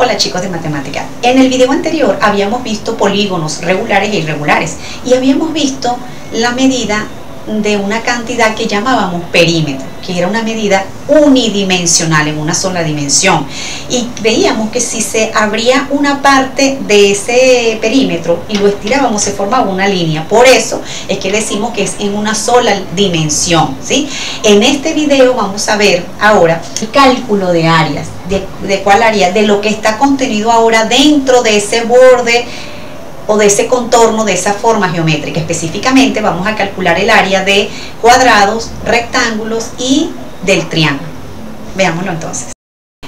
Hola chicos de matemática. En el video anterior habíamos visto polígonos regulares e irregulares y habíamos visto la medida de una cantidad que llamábamos perímetro, que era una medida unidimensional en una sola dimensión, y veíamos que si se abría una parte de ese perímetro y lo estirábamos se formaba una línea. Por eso es que decimos que es en una sola dimensión, ¿sí? En este video vamos a ver ahora el cálculo de áreas. ¿De cuál área? De lo que está contenido ahora dentro de ese borde o de ese contorno, de esa forma geométrica. Específicamente vamos a calcular el área de cuadrados, rectángulos y del triángulo. Veámoslo entonces.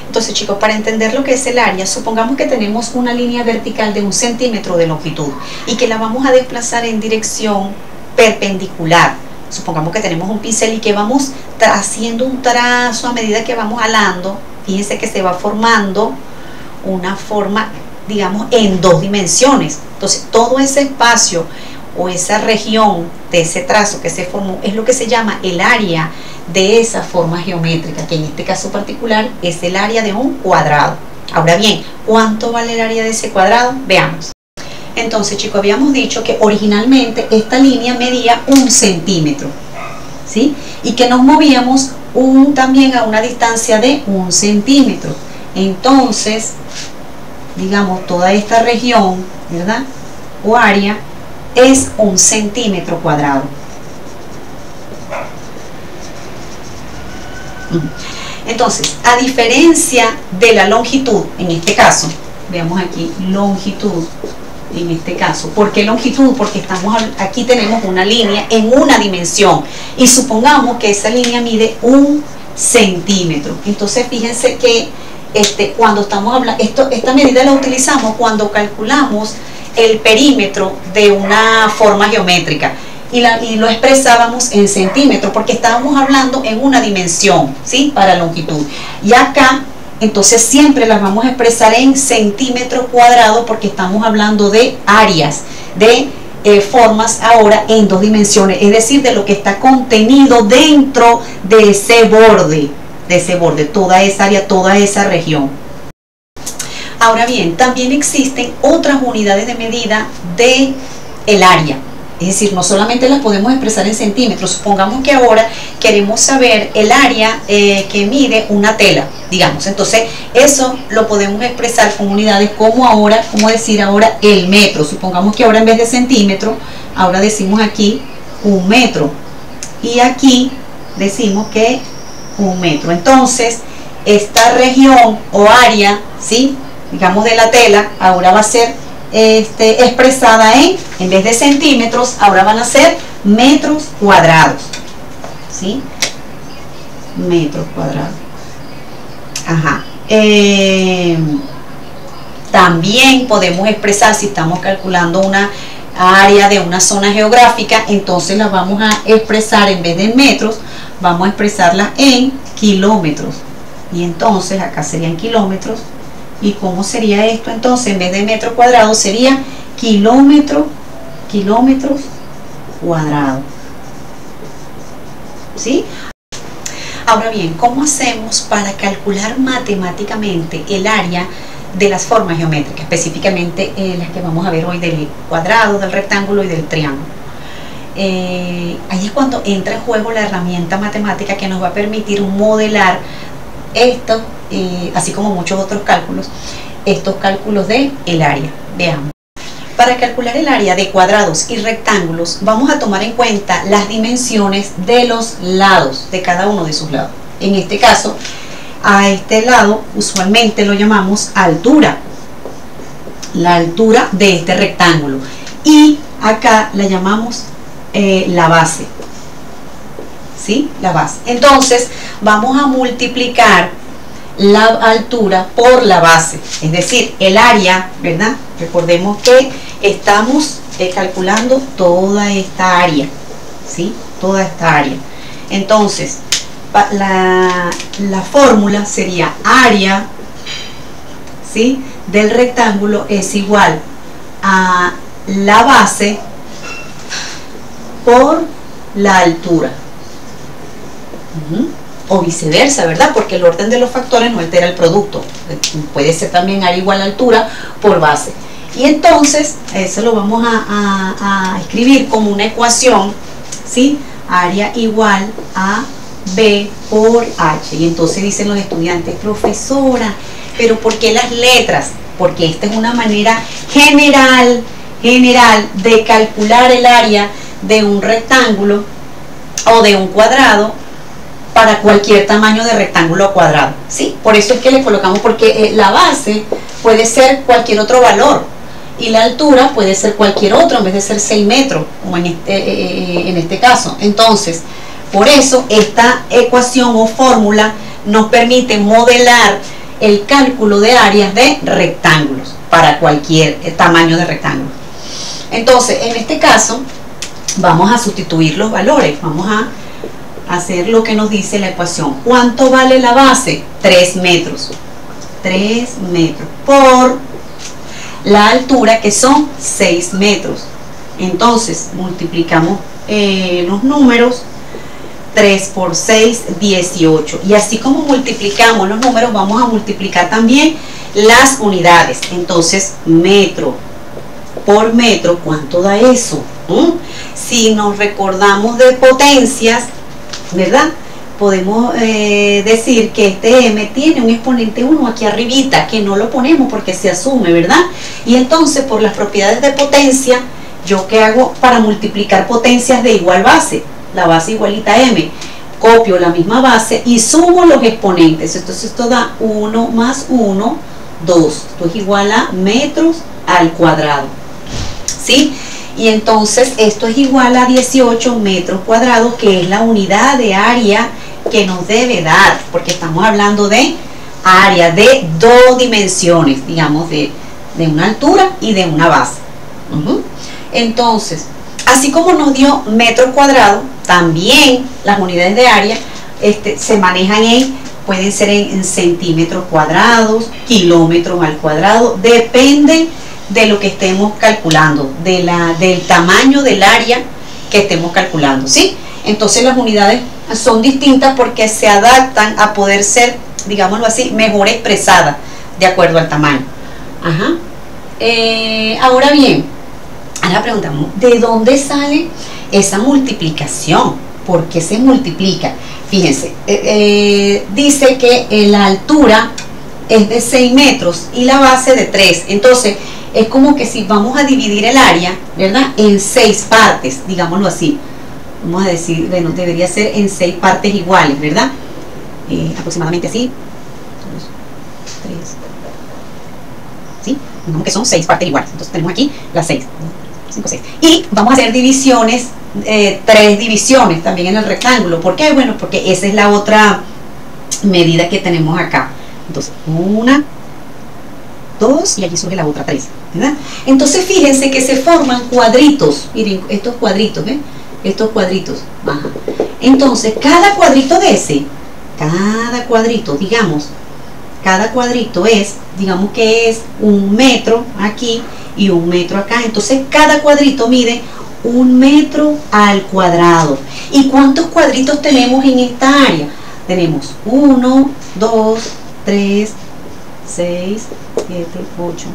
Entonces chicos, para entender lo que es el área, supongamos que tenemos una línea vertical de 1 centímetro de longitud y que la vamos a desplazar en dirección perpendicular. Supongamos que tenemos un pincel y que vamos haciendo un trazo a medida que vamos jalando. Fíjense que se va formando una forma, digamos, en 2 dimensiones. Entonces, todo ese espacio o esa región de ese trazo que se formó es lo que se llama el área de esa forma geométrica, que en este caso particular es el área de un cuadrado. Ahora bien, ¿cuánto vale el área de ese cuadrado? Veamos. Entonces, chicos, habíamos dicho que originalmente esta línea medía 1 centímetro, ¿sí? Y que nos movíamos también a una distancia de 1 centímetro. Entonces, digamos, toda esta región, ¿verdad?, o área es 1 centímetro cuadrado. Entonces, a diferencia de la longitud, en este caso, veamos aquí, longitud, en este caso. ¿Por qué longitud? Porque aquí tenemos una línea en una dimensión y supongamos que esa línea mide 1 centímetro. Entonces, fíjense que cuando estamos hablando, esta medida la utilizamos cuando calculamos el perímetro de una forma geométrica y lo expresábamos en centímetros porque estábamos hablando en una dimensión, ¿sí?, para longitud. Y acá, entonces, siempre las vamos a expresar en centímetros cuadrados porque estamos hablando de áreas, de formas ahora en 2 dimensiones, es decir, de lo que está contenido dentro de ese borde, toda esa área, toda esa región. Ahora bien, también existen otras unidades de medida de el área. Es decir, no solamente las podemos expresar en centímetros. Supongamos que ahora queremos saber el área que mide una tela, digamos. Entonces, eso lo podemos expresar con unidades como decir ahora el metro. Supongamos que ahora en vez de centímetro, ahora decimos aquí 1 metro. Y aquí decimos que 1 metro. Entonces, esta región o área, ¿sí?, digamos, de la tela, ahora va a ser expresada en vez de centímetros, ahora van a ser metros cuadrados, ¿sí? Metros cuadrados. Ajá. También podemos expresar, si estamos calculando una área de una zona geográfica, entonces la vamos a expresar en vez de metros, vamos a expresarla en kilómetros. Y entonces acá serían kilómetros. ¿Y cómo sería esto? Entonces, en vez de metro cuadrado, sería kilómetros cuadrados. ¿Sí? Ahora bien, ¿cómo hacemos para calcular matemáticamente el área de las formas geométricas? Específicamente las que vamos a ver hoy, del cuadrado, del rectángulo y del triángulo. Ahí es cuando entra en juego la herramienta matemática que nos va a permitir modelar esto, así como muchos otros cálculos, estos cálculos del área. Veamos. Para calcular el área de cuadrados y rectángulos vamos a tomar en cuenta las dimensiones de los lados, de cada uno de sus lados. En este caso, a este lado usualmente lo llamamos altura, la altura de este rectángulo, y acá la llamamos la base, ¿sí?, la base. Entonces vamos a multiplicar la altura por la base, es decir, el área, ¿verdad? Recordemos que estamos calculando toda esta área, ¿sí?, toda esta área. Entonces, la fórmula sería área, ¿sí?, del rectángulo es igual a la base por la altura. o viceversa, ¿verdad? Porque el orden de los factores no altera el producto. Puede ser también área igual a altura por base. Y entonces, eso lo vamos a escribir como una ecuación, ¿sí? Área igual a B por H. Y entonces dicen los estudiantes, profesora, ¿pero por qué las letras? Porque esta es una manera general de calcular el área de un rectángulo o de un cuadrado para cualquier tamaño de rectángulo o cuadrado, ¿sí? Por eso es que le colocamos, porque la base puede ser cualquier otro valor y la altura puede ser cualquier otro en vez de ser 6 metros, como en este caso. Entonces, por eso esta ecuación o fórmula nos permite modelar el cálculo de áreas de rectángulos para cualquier tamaño de rectángulo. Entonces, en este caso, vamos a sustituir los valores, vamos a hacer lo que nos dice la ecuación. ¿Cuánto vale la base? 3 metros. 3 metros por la altura, que son 6 metros. Entonces, multiplicamos los números. 3 por 6, 18. Y así como multiplicamos los números, vamos a multiplicar también las unidades. Entonces, metro por metro, ¿cuánto da eso? Si nos recordamos de potencias, ¿verdad? Podemos decir que este M tiene un exponente 1 aquí arribita, que no lo ponemos porque se asume, ¿verdad? Y entonces, por las propiedades de potencia, ¿yo qué hago para multiplicar potencias de igual base? La base igualita a M, copio la misma base y sumo los exponentes. Entonces esto da 1 más 1, 2. Esto es igual a metros al cuadrado, ¿sí? Y entonces esto es igual a 18 metros cuadrados, que es la unidad de área que nos debe dar, porque estamos hablando de área de 2 dimensiones, digamos, de una altura y de una base. Entonces, así como nos dio metros cuadrados, también las unidades de área se manejan pueden ser en centímetros cuadrados, kilómetros al cuadrado, depende de lo que estemos calculando, del tamaño del área que estemos calculando, ¿sí? Entonces las unidades son distintas porque se adaptan a poder ser, digámoslo así, mejor expresadas de acuerdo al tamaño. Ahora bien, ahora preguntamos, ¿de dónde sale esa multiplicación? ¿Por qué se multiplica? Fíjense, dice que la altura es de 6 metros y la base de 3. Entonces, es como que si vamos a dividir el área, ¿verdad?, en 6 partes, digámoslo así. Vamos a decir, bueno, debería ser en 6 partes iguales, ¿verdad? Aproximadamente así. 3. ¿Sí? Digamos que son 6 partes iguales. Entonces, tenemos aquí las 6. 5, 6. Y vamos a hacer divisiones, 3 divisiones también en el rectángulo. ¿Por qué? Bueno, porque esa es la otra medida que tenemos acá. Entonces, 1, 2 y allí surge la otra 3, ¿verdad? Entonces, fíjense que se forman cuadritos. Miren, estos cuadritos, ¿ven? Estos cuadritos. Entonces, cada cuadrito de ese, cada cuadrito, digamos, cada cuadrito es, digamos que es 1 metro aquí y 1 metro acá. Entonces cada cuadrito mide 1 metro al cuadrado. ¿Y cuántos cuadritos tenemos en esta área? Tenemos 1, 2, 3, 6, 7, 8,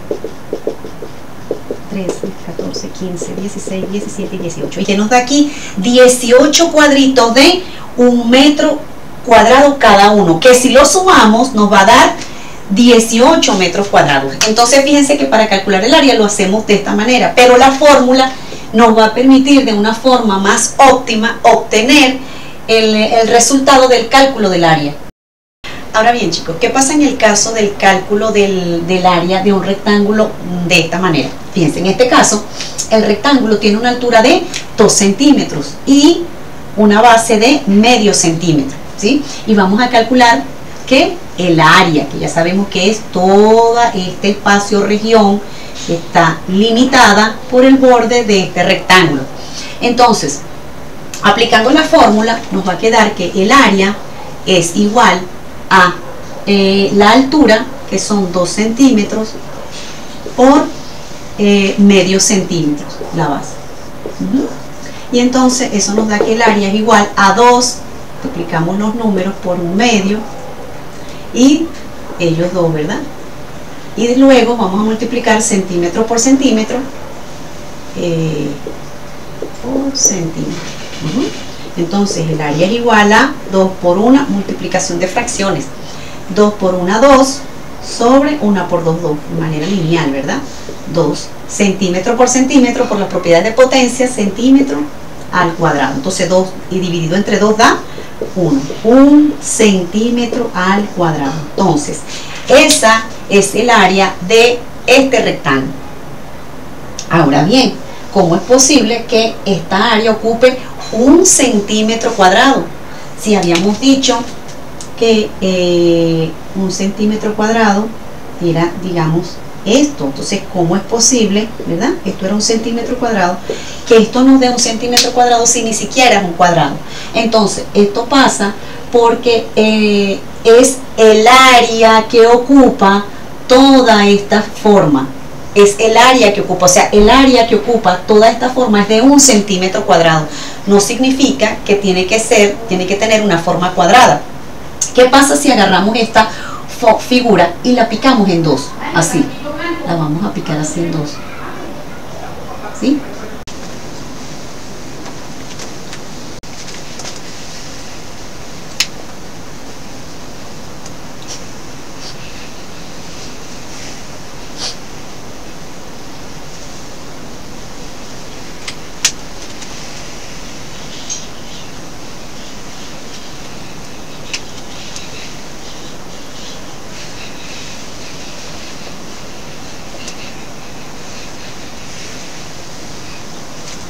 13, 14, 15, 16, 17 y 18. Y que nos da aquí 18 cuadritos de 1 metro cuadrado cada uno, que si lo sumamos nos va a dar 18 metros cuadrados. Entonces fíjense que para calcular el área lo hacemos de esta manera, pero la fórmula nos va a permitir de una forma más óptima obtener el resultado del cálculo del área. Ahora bien, chicos, ¿qué pasa en el caso del cálculo del área de un rectángulo de esta manera? Fíjense, en este caso el rectángulo tiene una altura de 2 centímetros y una base de medio centímetro, ¿sí? Y vamos a calcular que el área, que ya sabemos que es toda este espacio región que está limitada por el borde de este rectángulo. Entonces, aplicando la fórmula, nos va a quedar que el área es igual a la altura, que son 2 centímetros, por medio centímetro, la base. Y entonces eso nos da que el área es igual a 2 multiplicamos los números por un medio y ellos dos, ¿verdad? Y luego vamos a multiplicar centímetro por centímetro por centímetro. Entonces el área es igual a 2 por 1, multiplicación de fracciones. 2 por 1, 2, sobre 1 por 2, 2, de manera lineal, ¿verdad? 2 centímetro por la propiedad de potencia, centímetro al cuadrado. Entonces 2 y dividido entre 2 da 1. 1 centímetro al cuadrado. Entonces, esa es el área de este rectángulo. Ahora bien, ¿cómo es posible que esta área ocupe 1 centímetro cuadrado? Si habíamos dicho que 1 centímetro cuadrado era, digamos, esto. Entonces, ¿cómo es posible, verdad? Esto era 1 centímetro cuadrado, que esto nos dé 1 centímetro cuadrado si ni siquiera es un cuadrado. Entonces, esto pasa porque es el área que ocupa toda esta forma. Es el área que ocupa, o sea, el área que ocupa toda esta forma es de 1 centímetro cuadrado. No significa que tiene que tener una forma cuadrada. ¿Qué pasa si agarramos esta figura y la picamos en dos? Así. La vamos a picar así en dos. ¿Sí?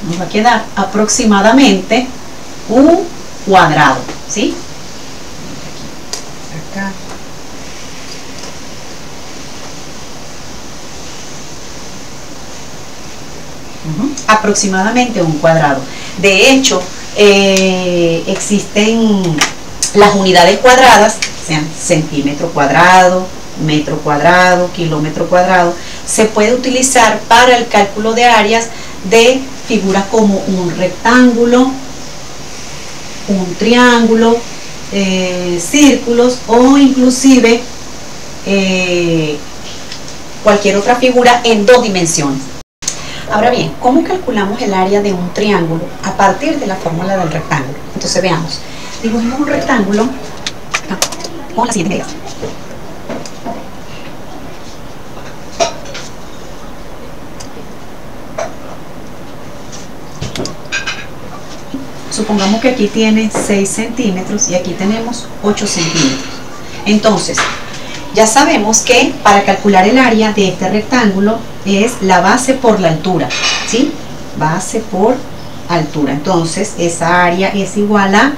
Nos va a quedar aproximadamente un cuadrado, ¿sí? Acá. Aproximadamente un cuadrado. De hecho, existen las unidades cuadradas, sean centímetro cuadrado, metro cuadrado, kilómetro cuadrado. Se puede utilizar para el cálculo de áreas de figuras como un rectángulo, un triángulo, círculos o inclusive cualquier otra figura en 2 dimensiones. Ahora bien, ¿cómo calculamos el área de un triángulo a partir de la fórmula del rectángulo? Entonces veamos, dibujemos un rectángulo con la siguiente idea. Supongamos que aquí tiene 6 centímetros y aquí tenemos 8 centímetros. Entonces, ya sabemos que para calcular el área de este rectángulo es la base por la altura, ¿sí? Base por altura. Entonces, esa área es igual a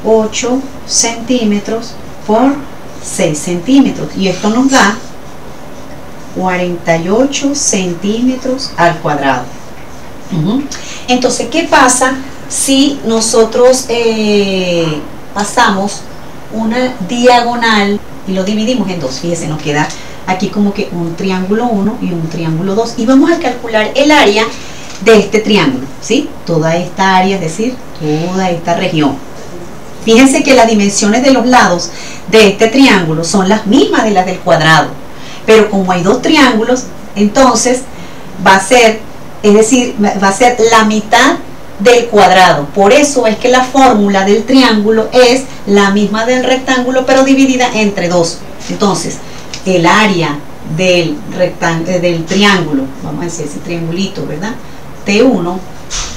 8 centímetros por 6 centímetros. Y esto nos da 48 centímetros al cuadrado. Entonces, ¿qué pasa si nosotros pasamos una diagonal y lo dividimos en dos? Fíjense, nos queda aquí como que un triángulo 1 y un triángulo 2 y vamos a calcular el área de este triángulo, ¿sí? Toda esta área, es decir, toda esta región. Fíjense que las dimensiones de los lados de este triángulo son las mismas de las del cuadrado, pero como hay dos triángulos, entonces va a ser, es decir, va a ser la mitad del cuadrado. Por eso es que la fórmula del triángulo es la misma del rectángulo, pero dividida entre dos. Entonces, el área del triángulo, vamos a decir ese triangulito, ¿verdad? T1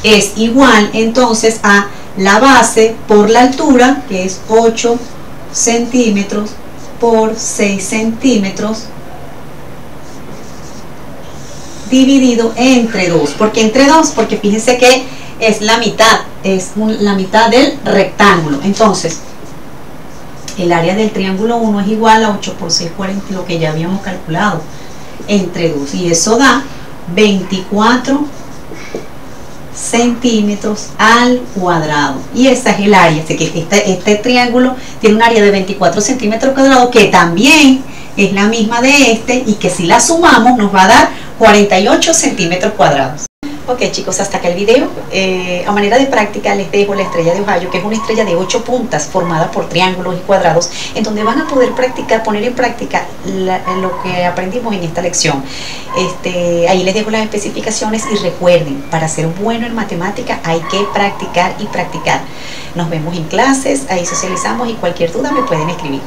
es igual entonces a la base por la altura, que es 8 centímetros por 6 centímetros, dividido entre 2. ¿Por qué entre 2? Porque fíjense que es la mitad, la mitad del rectángulo. Entonces, el área del triángulo 1 es igual a 8 por 6, 40, lo que ya habíamos calculado, entre 2. Y eso da 24 centímetros al cuadrado. Y esa es el área. Así que este triángulo tiene un área de 24 centímetros cuadrados, que también es la misma de este, y que si la sumamos nos va a dar 48 centímetros cuadrados. Ok chicos, hasta acá el video. A manera de práctica les dejo la estrella de Ohio, que es una estrella de 8 puntas formada por triángulos y cuadrados, en donde van a poder practicar, poner en práctica lo que aprendimos en esta lección. Ahí les dejo las especificaciones y recuerden, para ser bueno en matemática hay que practicar y practicar. Nos vemos en clases, ahí socializamos y cualquier duda me pueden escribir.